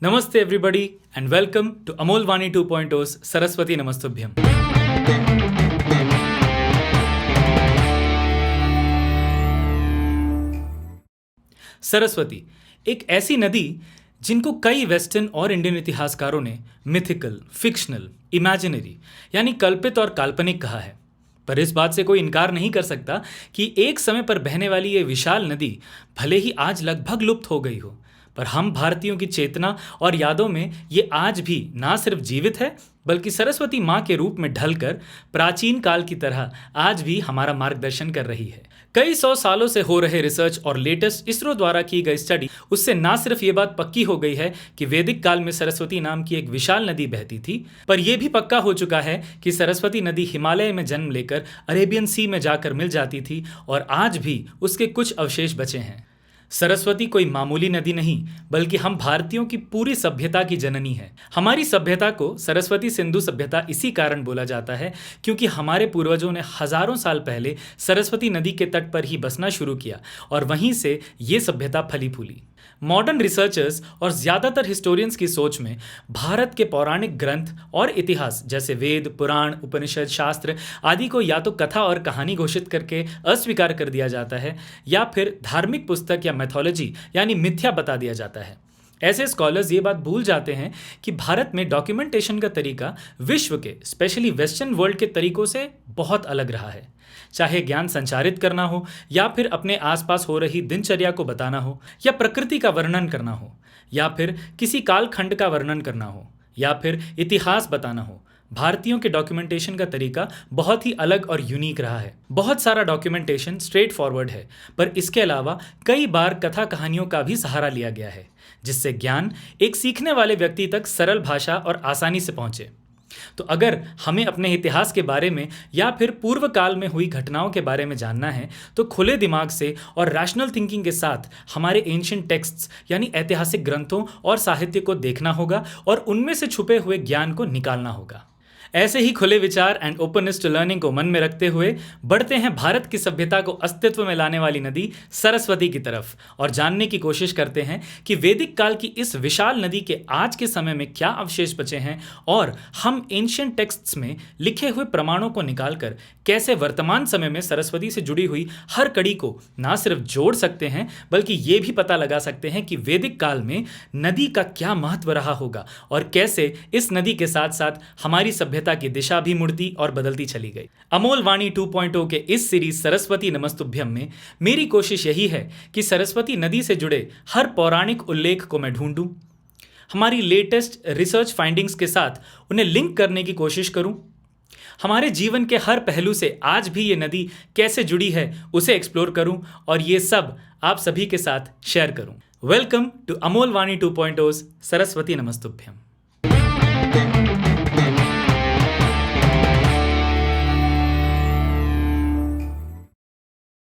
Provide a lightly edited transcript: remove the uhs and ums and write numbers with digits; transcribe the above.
Namaste everybody and welcome to Amol Vani 2.0's Saraswati Namastubhyam. Saraswati एक ऐसी नदी जिनको कई वेस्टर्न और इंडियन इतिहासकारों ने मिथिकल, फिक्शनल, इमेजिनरी यानी कल्पित और काल्पनिक कहा है। पर इस बात से कोई इनकार नहीं कर सकता कि एक समय पर बहने वाली ये विशाल नदी भले ही आज लगभग लुप्त हो गई हो, पर हम भारतीयों की चेतना और यादों में ये आज भी ना सिर्फ जीवित है बल्कि सरस्वती माँ के रूप में ढलकर प्राचीन काल की तरह आज भी हमारा मार्गदर्शन कर रही है। कई सौ सालों से हो रहे रिसर्च और लेटेस्ट इसरो द्वारा की गई स्टडी उससे ना सिर्फ ये बात पक्की हो गई है कि वैदिक काल में सरस्वती नाम की एक विशाल नदी बहती थी, पर यह भी पक्का हो चुका है कि सरस्वती नदी हिमालय में जन्म लेकर अरेबियन सी में जाकर मिल जाती थी और आज भी उसके कुछ अवशेष बचे हैं। सरस्वती कोई मामूली नदी नहीं बल्कि हम भारतीयों की पूरी सभ्यता की जननी है। हमारी सभ्यता को सरस्वती सिंधु सभ्यता इसी कारण बोला जाता है क्योंकि हमारे पूर्वजों ने हजारों साल पहले सरस्वती नदी के तट पर ही बसना शुरू किया और वहीं से ये सभ्यता फली फूली। मॉडर्न रिसर्चर्स और ज़्यादातर हिस्टोरियंस की सोच में भारत के पौराणिक ग्रंथ और इतिहास जैसे वेद, पुराण, उपनिषद, शास्त्र आदि को या तो कथा और कहानी घोषित करके अस्वीकार कर दिया जाता है या फिर धार्मिक पुस्तक या मैथोलॉजी यानी मिथ्या बता दिया जाता है। ऐसे स्कॉलर्स ये बात भूल जाते हैं कि भारत में डॉक्यूमेंटेशन का तरीका विश्व के स्पेशली वेस्टर्न वर्ल्ड के तरीकों से बहुत अलग रहा है। चाहे ज्ञान संचारित करना हो या फिर अपने आसपास हो रही दिनचर्या को बताना हो या प्रकृति का वर्णन करना हो या फिर किसी कालखंड का वर्णन करना हो या फिर इतिहास बताना हो, भारतीयों के डॉक्यूमेंटेशन का तरीका बहुत ही अलग और यूनिक रहा है। बहुत सारा डॉक्यूमेंटेशन स्ट्रेट फॉरवर्ड है, पर इसके अलावा कई बार कथा कहानियों का भी सहारा लिया गया है जिससे ज्ञान एक सीखने वाले व्यक्ति तक सरल भाषा और आसानी से पहुंचे। तो अगर हमें अपने इतिहास के बारे में या फिर पूर्व काल में हुई घटनाओं के बारे में जानना है तो खुले दिमाग से और रैशनल थिंकिंग के साथ हमारे एंशिएंट टेक्स्ट्स यानी ऐतिहासिक ग्रंथों और साहित्य को देखना होगा और उनमें से छुपे हुए ज्ञान को निकालना होगा। ऐसे ही खुले विचार एंड ओपननेस टू लर्निंग को मन में रखते हुए बढ़ते हैं भारत की सभ्यता को अस्तित्व में लाने वाली नदी सरस्वती की तरफ और जानने की कोशिश करते हैं कि वैदिक काल की इस विशाल नदी के आज के समय में क्या अवशेष बचे हैं और हम एंशिएंट टेक्स्ट्स में लिखे हुए प्रमाणों को निकालकर कैसे वर्तमान समय में सरस्वती से जुड़ी हुई हर कड़ी को ना सिर्फ जोड़ सकते हैं बल्कि ये भी पता लगा सकते हैं कि वैदिक काल में नदी का क्या महत्व रहा होगा और कैसे इस नदी के साथ साथ हमारी सभ्यता की दिशा भी मुड़ती और बदलती चली गई। अमोल वाणी 2.0 के इस सीरीज सरस्वती नमस्तुभ्यम में मेरी कोशिश यही है कि सरस्वती नदी से जुड़े हर पौराणिक उल्लेख को मैं ढूंढूं, हमारी लेटेस्ट रिसर्च फाइंडिंग्स के साथ उन्हें लिंक करने की कोशिश करूं, हमारे जीवन के हर पहलू से आज भी ये नदी कैसे जुड़ी है उसे एक्सप्लोर करूं और ये सब आप सभी के साथ शेयर करूं। Welcome to Amol Vani 2.0's Saraswati नमस्तुभ्यम।